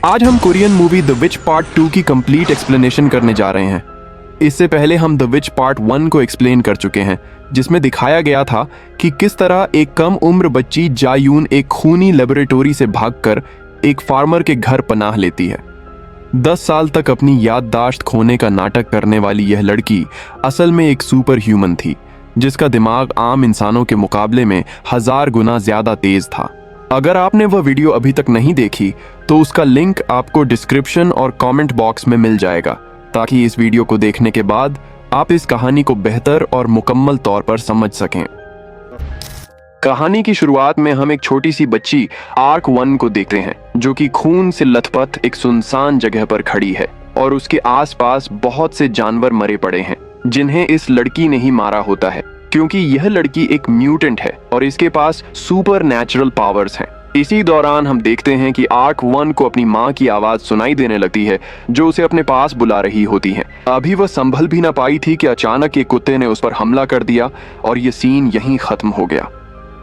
आज हम Korean movie the which part 2 की कंप्लीट एक्सप्लेनेशन करने जा रहे हैं। इससे पहले हम द विच पार्ट 1 को एक्सप्लेन कर चुके हैं, जिसमें दिखाया गया था कि किस तरह एक कम उम्र बच्ची जायून एक खूनी लेबोरेटरी से भागकर एक फार्मर के घर पनाह लेती है। 10 साल तक अपनी याददाश्त खोने का नाटक करने वाली यह लड़की असल में एक सुपर ह्यूमन थी, जिसका दिमाग आम इंसानों के मुकाबले में 1000 गुना ज्यादा तेज था। अगर आपने वह वीडियो अभी तक नहीं देखी तो उसका लिंक आपको डिस्क्रिप्शन और कमेंट बॉक्स में मिल जाएगा, ताकि इस वीडियो को देखने के बाद आप इस कहानी को बेहतर और मुकम्मल तौर पर समझ सकें। कहानी की शुरुआत में हम एक छोटी सी बच्ची आर्क 1 को देखते हैं, जो कि खून से लथपथ एक सुनसान जगह पर खड़ी है और उसके आसपास बहुत से जानवर मरे पड़े हैं, जिन्हें इस लड़की ने ही मारा होता है, क्योंकि यह लड़की एक म्यूटेंट है और इसके पास सुपर नेचुरल पावर्स हैं। इसी दौरान हम देखते हैं कि आर्क 1 को अपनी माँ की आवाज सुनाई देने लगती है, जो उसे अपने पास बुला रही होती है। अभी वह संभल भी ना पाई थी कि अचानक एक कुत्ते ने उस पर हमला कर दिया और ये सीन यहीं खत्म हो गया।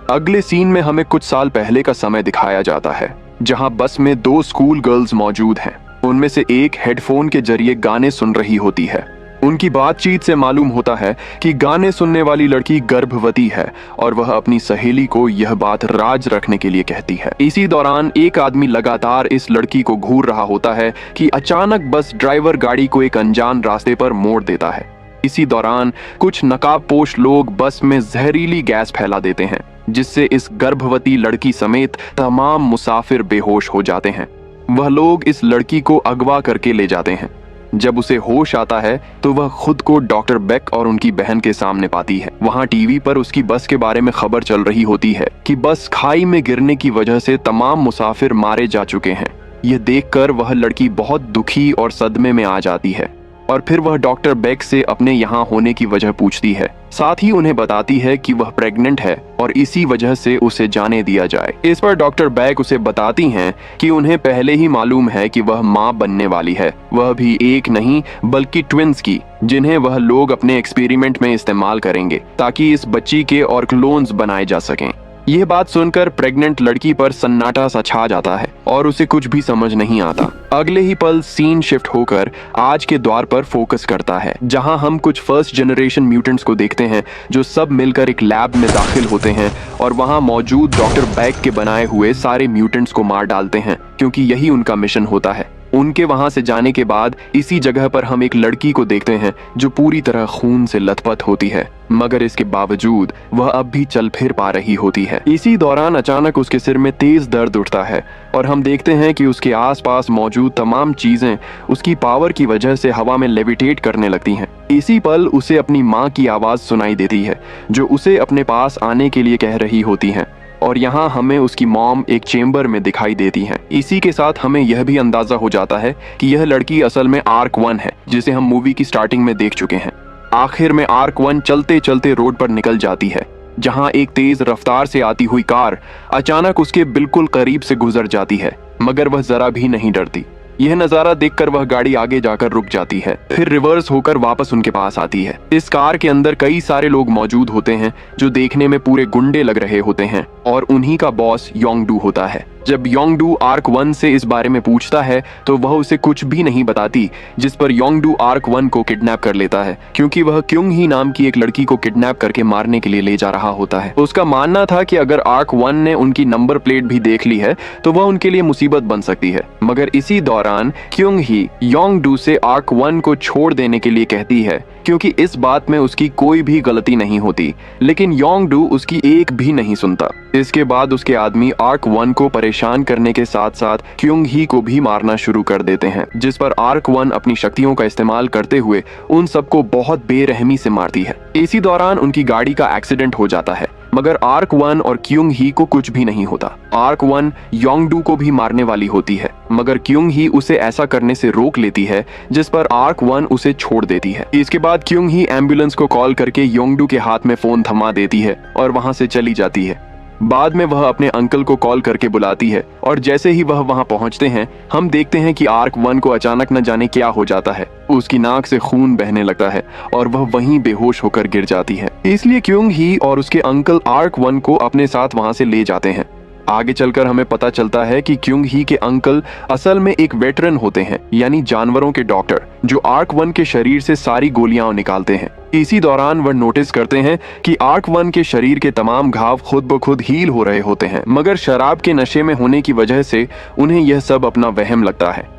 अगले सीन में हमें कुछ साल पहले का समय दिखाया जाता है, जहाँ बस में 2 स्कूल गर्ल्स मौजूद हैं। उनमें से एक हेडफोन के जरिए गाने सुन रही होती है। उनकी बातचीत से मालूम होता है कि गाने सुनने वाली लड़की गर्भवती है और वह अपनी सहेली को यह बात राज रखने के लिए कहती है। इसी दौरान एक आदमी लगातार इस लड़की को घूर रहा होता है कि अचानक बस ड्राइवर गाड़ी को एक अनजान रास्ते पर मोड़ देता है। इसी दौरान कुछ नकाबपोश लोग बस में जहरीली गैस फैला देते हैं, जिससे इस गर्भवती लड़की समेत तमाम मुसाफिर बेहोश हो जाते हैं। वह लोग इस लड़की को अगवा करके ले जाते हैं। जब उसे होश आता है तो वह खुद को डॉक्टर बेक और उनकी बहन के सामने पाती है। वहाँ टीवी पर उसकी बस के बारे में खबर चल रही होती है कि बस खाई में गिरने की वजह से तमाम मुसाफिर मारे जा चुके हैं। यह देखकर वह लड़की बहुत दुखी और सदमे में आ जाती है और फिर वह डॉक्टर बेक से अपने यहाँ होने की वजह पूछती है। साथ ही उन्हें बताती है कि वह प्रेग्नेंट है और इसी वजह से उसे जाने दिया जाए। इस पर डॉक्टर बेक उसे बताती हैं कि उन्हें पहले ही मालूम है कि वह मां बनने वाली है, वह भी एक नहीं बल्कि ट्विंस की, जिन्हें वह लोग अपने एक्सपेरिमेंट में इस्तेमाल करेंगे ताकि इस बच्ची के और क्लोन्स बनाए जा सकें। यह बात सुनकर प्रेग्नेंट लड़की पर सन्नाटा सा छा जाता है और उसे कुछ भी समझ नहीं आता। अगले ही पल सीन शिफ्ट होकर आज के द्वार पर फोकस करता है, जहां हम कुछ फर्स्ट जनरेशन म्यूटेंट्स को देखते हैं, जो सब मिलकर एक लैब में दाखिल होते हैं और वहां मौजूद डॉक्टर बैक के बनाए हुए सारे म्यूटेंट्स को मार डालते हैं, क्योंकि यही उनका मिशन होता है। उनके वहां से जाने के बाद इसी जगह पर हम एक लड़की को देखते हैं जो पूरी तरह खून से लथपथ होती है, मगर इसके बावजूद वह अब भी चल फिर पा रही होती है। इसी दौरान अचानक उसके सिर में तेज दर्द उठता है और हम देखते हैं कि उसके आसपास मौजूद तमाम चीजें उसकी पावर की वजह से हवा में लेविटेट करने लगती हैं। इसी पल उसे अपनी माँ की आवाज सुनाई देती है, जो उसे अपने पास आने के लिए कह रही होती है, और यहाँ हमें उसकी मॉम एक चेंबर में दिखाई देती हैं। इसी के साथ हमें यह भी अंदाजा हो जाता है कि यह लड़की असल में आर्क 1 है, जिसे हम मूवी की स्टार्टिंग में देख चुके हैं। आखिर में आर्क 1 चलते चलते रोड पर निकल जाती है, जहाँ एक तेज रफ्तार से आती हुई कार अचानक उसके बिल्कुल करीब से गुजर जाती है, मगर वह जरा भी नहीं डरती। यह नजारा देखकर वह गाड़ी आगे जाकर रुक जाती है, फिर रिवर्स होकर वापस उनके पास आती है। इस कार के अंदर कई सारे लोग मौजूद होते हैं, जो देखने में पूरे गुंडे लग रहे होते हैं, और उन्हीं का बॉस योंगडू होता है। जब योंगडू आर्क 1 से इस बारे में पूछता है तो वह उसे कुछ भी नहीं बताती, जिस पर योंगडू आर्क 1 को किडनैप कर लेता है, क्योंकि वह क्योंग ही नाम की एक लड़की को किडनैप करके मारने के लिए ले जा रहा होता है। उसका मानना था कि अगर आर्क 1 ने उनकी नंबर प्लेट भी देख ली है तो वह उनके लिए मुसीबत बन सकती है। मगर इसी दौरान क्योंग ही योंगडू से आर्क 1 को छोड़ देने के लिए कहती है, क्योंकि इस बात में उसकी कोई भी गलती नहीं होती, लेकिन योंगडू उसकी एक भी नहीं सुनता। इसके बाद उसके आदमी आर्क 1 को परेशान करने के साथ साथ क्योंग ही को भी मारना शुरू कर देते हैं, जिस पर आर्क 1 अपनी शक्तियों का इस्तेमाल करते हुए उन सबको बहुत बेरहमी से मारती है। इसी दौरान उनकी गाड़ी का एक्सीडेंट हो जाता है, मगर आर्क 1 और क्योंग ही को कुछ भी नहीं होता। आर्क 1 योंगडू को भी मारने वाली होती है, मगर क्योंग ही उसे ऐसा करने से रोक लेती है, जिस पर आर्क 1 उसे छोड़ देती है। इसके बाद क्योंग ही एम्बुलेंस को कॉल करके योंगडू के हाथ में फोन थमा देती है और वहां से चली जाती है। बाद में वह अपने अंकल को कॉल करके बुलाती है और जैसे ही वह वहां पहुंचते हैं, हम देखते हैं कि आर्क 1 को अचानक न जाने क्या हो जाता है। उसकी नाक से खून बहने लगता है और वह वहीं बेहोश होकर गिर जाती है। इसलिए क्योंग ही और उसके अंकल आर्क 1 को अपने साथ वहां से ले जाते हैं। आगे चलकर हमें पता चलता है कि क्युंग ही के अंकल असल में एक वेटरन होते हैं, यानी जानवरों के डॉक्टर, जो आर्क 1 के शरीर से सारी गोलियां निकालते हैं। इसी दौरान वह नोटिस करते हैं कि आर्क 1 के शरीर के तमाम घाव खुद ब खुद हील हो रहे होते हैं, मगर शराब के नशे में होने की वजह से उन्हें यह सब अपना वहम लगता है।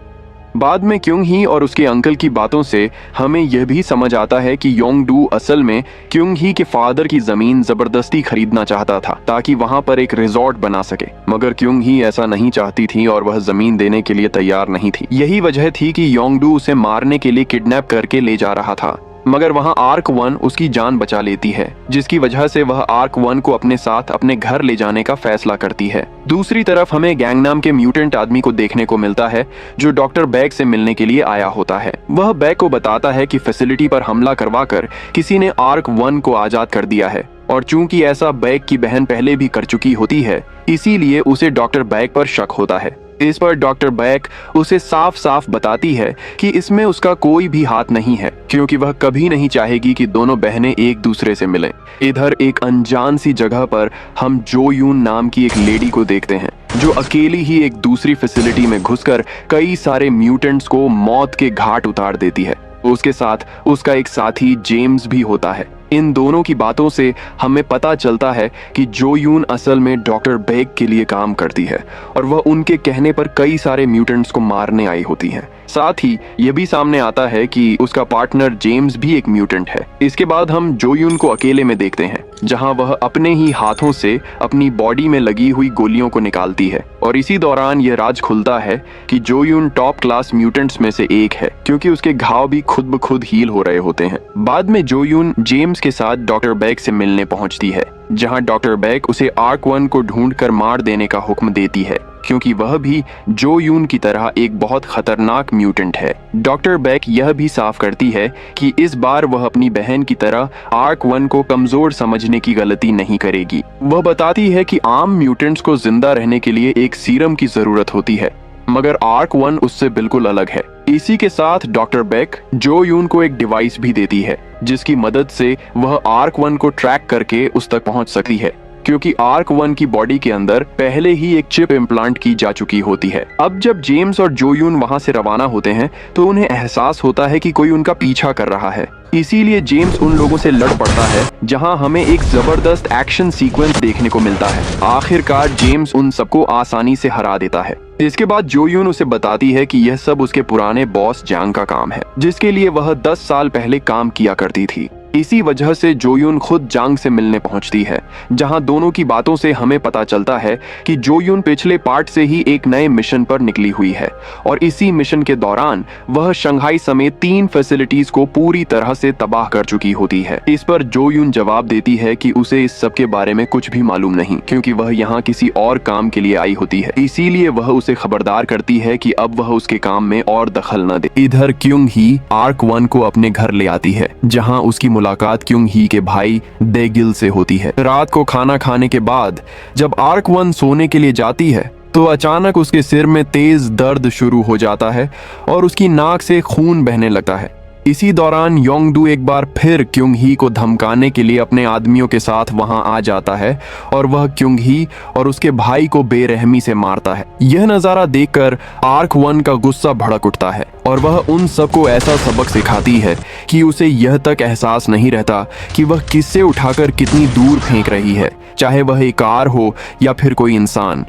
बाद में क्युंग ही और उसके अंकल की बातों से हमें यह भी समझ आता है कि योंगडू असल में क्युंग ही के फादर की जमीन जबरदस्ती खरीदना चाहता था ताकि वहां पर एक रिजॉर्ट बना सके, मगर क्युंग ही ऐसा नहीं चाहती थी और वह जमीन देने के लिए तैयार नहीं थी। यही वजह थी कि योंगडू उसे मारने के लिए किडनैप करके ले जा रहा था, मगर वहां आर्क 1 उसकी जान बचा लेती है, जिसकी वजह से वह आर्क 1 को अपने साथ अपने घर ले जाने का फैसला करती है। दूसरी तरफ हमें गैंग नाम के म्यूटेंट आदमी को देखने को मिलता है जो डॉक्टर बैग से मिलने के लिए आया होता है। वह बैग को बताता है कि फैसिलिटी पर हमला करवाकर किसी ने आर्क 1 को आजाद कर दिया है, और चूंकि ऐसा बैग की बहन पहले भी कर चुकी होती है, इसीलिए उसे डॉक्टर बैग पर शक होता है। इस पर डॉक्टर बैग उसे साफ साफ बताती है कि इसमें उसका कोई भी हाथ नहीं है, क्योंकि वह कभी नहीं चाहेगी कि दोनों बहनें एक दूसरे से मिलें। इधर एक अनजान सी जगह पर हम जो यून नाम की एक लेडी को देखते हैं, जो अकेली ही एक दूसरी फैसिलिटी में घुसकर कई सारे म्यूटेंट्स को मौत के घाट उतार देती है। उसके साथ उसका एक साथी जेम्स भी होता है। इन दोनों की बातों से हमें पता चलता है कि जो यून असल में डॉक्टर बैग के लिए काम करती है और वह उनके कहने पर कई सारे म्यूटेंट्स को मारने आई होती है। साथ ही यह भी सामने आता है कि उसका पार्टनर जेम्स भी एक म्यूटेंट है। इसके बाद हम जो यून को अकेले में देखते हैं, जहां वह अपने ही हाथों से अपनी बॉडी में लगी हुई गोलियों को निकालती है, और इसी दौरान यह राज खुलता है कि जो यून टॉप क्लास म्यूटेंट्स में से एक है, क्योंकि उसके घाव भी खुद ब खुद हील हो रहे होते हैं। बाद में जो यून जेम्स के साथ डॉक्टर बैग से मिलने पहुंचती है, जहां डॉक्टर बैग उसे आर्क 1 को ढूंढकर मार देने का हुक्म देती है, क्योंकि वह भी जो यून की तरह एक बहुत खतरनाक म्यूटेंट है। डॉक्टर बैग यह भी साफ करती है कि इस बार वह अपनी बहन की तरह आर्क 1 को कमजोर समझने की गलती नहीं करेगी। वह बताती है कि आम म्यूटेंट्स को जिंदा रहने के लिए एक सीरम की जरूरत होती है, मगर आर्क 1 उससे बिल्कुल अलग है। इसी के साथ डॉक्टर बैग जो यून को एक डिवाइस भी देती है, जिसकी मदद से वह आर्क 1 को ट्रैक करके उस तक पहुंच सकती है, क्योंकि आर्क 1 की बॉडी के अंदर पहले ही एक चिप इम्प्लांट की जा चुकी होती है। अब जब जेम्स और जो यून वहां से रवाना होते हैं तो उन्हें एहसास होता है कि कोई उनका पीछा कर रहा है। इसीलिए जेम्स उन लोगों से लड़ पड़ता है, जहां हमें एक जबरदस्त एक्शन सीक्वेंस देखने को मिलता है। आखिरकार जेम्स उन सबको आसानी से हरा देता है। इसके बाद जो यून उसे बताती है कि यह सब उसके पुराने बॉस जांग का काम है, जिसके लिए वह 10 साल पहले काम किया करती थी। इसी वजह से जो यून खुद जांग से मिलने पहुंचती है, जहां दोनों की बातों से हमें पता चलता है कि जो यून पिछले पार्ट से ही एक नए मिशन पर निकली हुई है, और इसी मिशन के दौरान वह शंघाई समेत 3 फैसिलिटीज को पूरी तरह से तबाह कर चुकी होती है। इस पर जो यून जवाब देती है कि उसे इस सब के बारे में कुछ भी मालूम नहीं, क्योंकि वह यहाँ किसी और काम के लिए आई होती है। इसीलिए वह उसे खबरदार करती है कि अब वह उसके काम में और दखल न दे। इधर क्युंग ही आर्क 1 को अपने घर ले आती है, जहाँ उसकी मुलाकात क्युंग ही के भाई देगिल से होती है। रात को खाना खाने के बाद जब आर्क 1 सोने के लिए जाती है तो अचानक उसके सिर में तेज दर्द शुरू हो जाता है और उसकी नाक से खून बहने लगता है। इसी दौरान योंगडू एक बार फिर क्युंग ही को धमकाने के लिए अपने आदमियों के साथ वहां आ जाता है और वह क्युंग ही और उसके भाई को बेरहमी से मारता है। यह नजारा देखकर आर्क 1 का गुस्सा भड़क उठता है और वह उन सबको ऐसा सबक सिखाती है कि उसे यह तक एहसास नहीं रहता कि वह किससे उठाकर कितनी दूर फेंक रही है, चाहे वह एक कार हो या फिर कोई इंसान।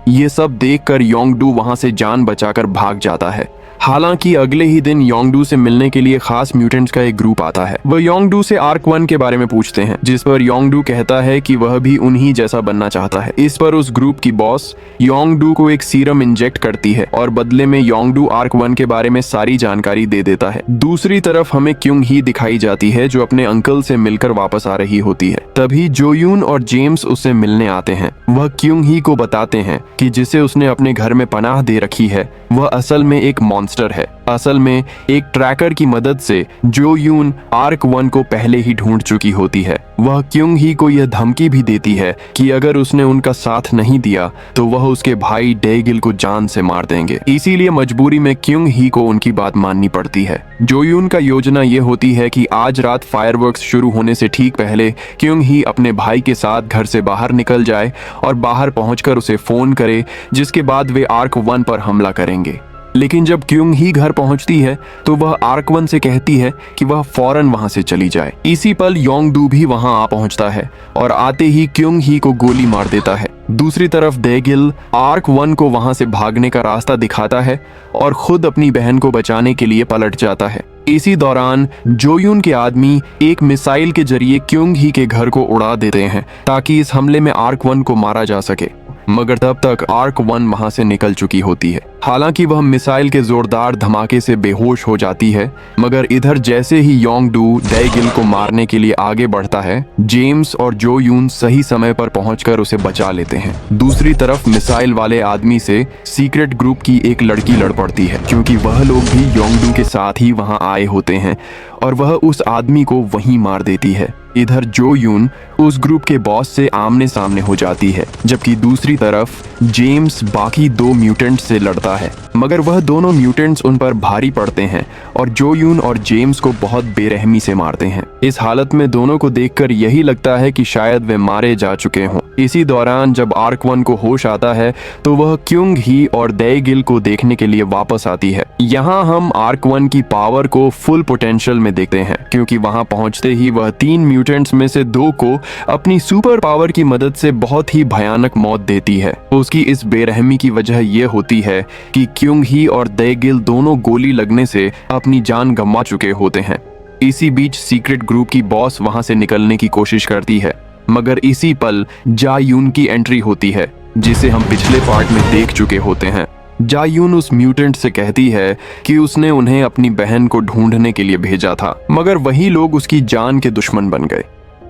ये सब देखकर योंगडू वहां से जान बचाकर भाग जाता है। हालांकि अगले ही दिन योंगडू से मिलने के लिए खास म्यूटेंट्स का एक ग्रुप आता है। वह योंगडू से आर्क 1 के बारे में पूछते हैं, जिस पर योंगडू कहता है कि वह भी उन्हीं जैसा बनना चाहता है। इस पर उस ग्रुप की बॉस योंगडू को एक सीरम इंजेक्ट करती है और बदले में योंगडू आर्क 1 के बारे में सारी जानकारी दे देता है। दूसरी तरफ हमें क्युंग ही दिखाई जाती है, जो अपने अंकल से मिलकर वापस आ रही होती है। तभी जो यून और जेम्स उससे मिलने आते हैं। वह क्युंग ही को बताते हैं कि जिसे उसने अपने घर में पनाह दे रखी है वह असल में एक मॉन्स्टर है, असल में एक ट्रैकर की मदद से जो यून आर्क 1 को पहले ही ढूंढ चुकी होती है। वह क्योंग ही को यह धमकी भी देती है कि अगर उसने उनका साथ नहीं दिया तो वह उसके भाई डेगिल को जान से मार देंगे। इसीलिए मजबूरी में क्योंग ही को उनकी बात माननी पड़ती है। जो यून का योजना ये होती है कि आज रात फायरवर्क्स शुरू होने से ठीक पहले क्योंग ही अपने भाई के साथ घर से बाहर निकल जाए और बाहर पहुंचकर उसे फोन करे, जिसके बाद वे आर्क 1 पर हमला करेंगे। लेकिन जब क्योंग ही घर पहुंचती है तो वह आर्क 1 से कहती है कि वह फौरन वहां से चली जाए। इसी पल योंगडू भी वहां आ पहुंचता है और आते ही क्योंग ही को गोली मार देता है। दूसरी तरफ डेगिल आर्क 1 को वहां से भागने का रास्ता दिखाता है और खुद अपनी बहन को बचाने के लिए पलट जाता है। इसी दौरान जोयून के आदमी एक मिसाइल के जरिए क्योंग ही के घर को उड़ा देते हैं ताकि इस हमले में आर्क 1 को मारा जा सके, मगर तब तक आर्क 1 वहां से निकल चुकी होती है। हालांकि वह मिसाइल के जोरदार धमाके से बेहोश हो जाती है, मगर इधर जैसे ही योंगडू डेगिल को मारने के लिए आगे बढ़ता है, जेम्स और जो यून सही समय पर पहुंचकर उसे बचा लेते हैं। दूसरी तरफ मिसाइल वाले आदमी से सीक्रेट ग्रुप की एक लड़की लड़ पड़ती है, क्योंकि वह लोग भी योंगडू के साथ ही वहां आए होते हैं और वह उस आदमी को वहीं मार देती है। इधर जो यून उस ग्रुप के बॉस से आमने सामने हो जाती है, जबकि दूसरी तरफ जेम्स बाकी 2 म्यूटेंट्स से लड़ता है, मगर वह दोनों म्यूटेंट्स उन पर भारी पड़ते हैं और जो यून और जेम्स को बहुत बेरहमी से मारते हैं। इस हालत में दोनों को देखकर यही लगता है कि शायद वे मारे जा चुके हों। इसी दौरान जब आर्क 1 को होश आता है तो वह क्योंग ही और डेगिल को देखने के लिए वापस आती है। यहाँ हम आर्क 1 की पावर को फुल पोटेंशियल में देखते हैं, क्योंकि वहां पहुंचते ही वह 3 म्यूटेंट्स में से 2 को अपनी सुपर पावर की मदद से बहुत ही भयानक मौत देती है। उसकी इस बेरहमी की वजह यह होती है कि क्योंग ही और डेगिल दोनों गोली लगने से अपनी जान गंवा चुके होते हैं। इसी बीच सीक्रेट ग्रुप की बॉस वहां से निकलने की कोशिश करती है, मगर इसी पल जायून की एंट्री होती है, जिसे हम पिछले पार्ट में देख चुके होते हैं। जायून उस म्यूटेंट से कहती है कि उसने उन्हें अपनी बहन को ढूंढने के लिए भेजा था, मगर वही लोग उसकी जान के दुश्मन बन गए।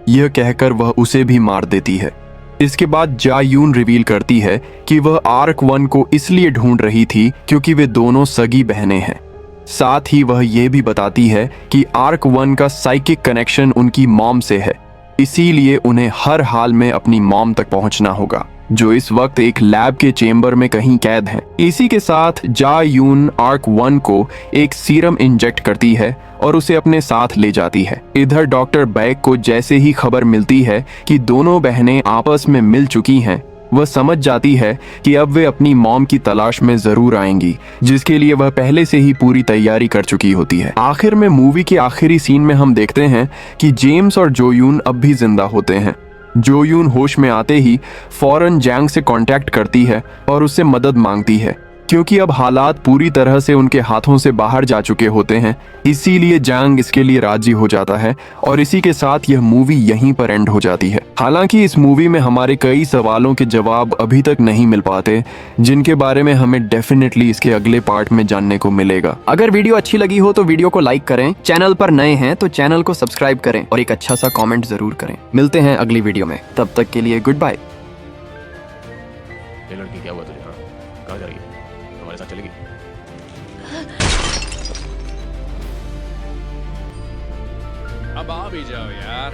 यह कहकर वह उसे भी मार देती है। इसके बाद जायून रिवील करती है कि वह आर्क 1 को इसलिए ढूंढ रही थी क्योंकि वे दोनों सगी बहनें हैं। साथ ही वह यह भी बताती है कि आर्क 1 का साइकिक कनेक्शन उनकी मॉम से है, इसीलिए उन्हें हर हाल में अपनी मॉम तक पहुंचना होगा, जो इस वक्त एक लैब के चेंबर में कहीं कैद है। इसी के साथ जायून आर्क 1 को एक सीरम इंजेक्ट करती है और उसे अपने साथ ले जाती है। इधर डॉक्टर बैग को जैसे ही खबर मिलती है कि दोनों बहनें आपस में मिल चुकी हैं, वह समझ जाती है कि अब वे अपनी मॉम की तलाश में जरूर आएंगी, जिसके लिए वह पहले से ही पूरी तैयारी कर चुकी होती है। आखिर में मूवी के आखिरी सीन में हम देखते हैं कि जेम्स और जोयून अब भी जिंदा होते हैं। जोयून होश में आते ही फौरन जैंग से कांटेक्ट करती है और उससे मदद मांगती है, क्योंकि अब हालात पूरी तरह से उनके हाथों से बाहर जा चुके होते हैं। इसीलिए जैंग इसके लिए राजी हो जाता है और इसी के साथ यह मूवी यहीं पर एंड हो जाती है। हालांकि इस मूवी में हमारे कई सवालों के जवाब अभी तक नहीं मिल पाते, जिनके बारे में हमें डेफिनेटली इसके अगले पार्ट में जानने को मिलेगा। अगर वीडियो अच्छी लगी हो तो वीडियो को लाइक करें, चैनल पर नए हैं तो चैनल को सब्सक्राइब करें और एक अच्छा सा कॉमेंट जरूर करें। मिलते हैं अगली वीडियो में, तब तक के लिए गुड बाय। ये लड़की क्या हुआ तुझे? हाँ, कहाँ जा रही है? हमारे साथ चलेगी? अब आ भी जाओ यार।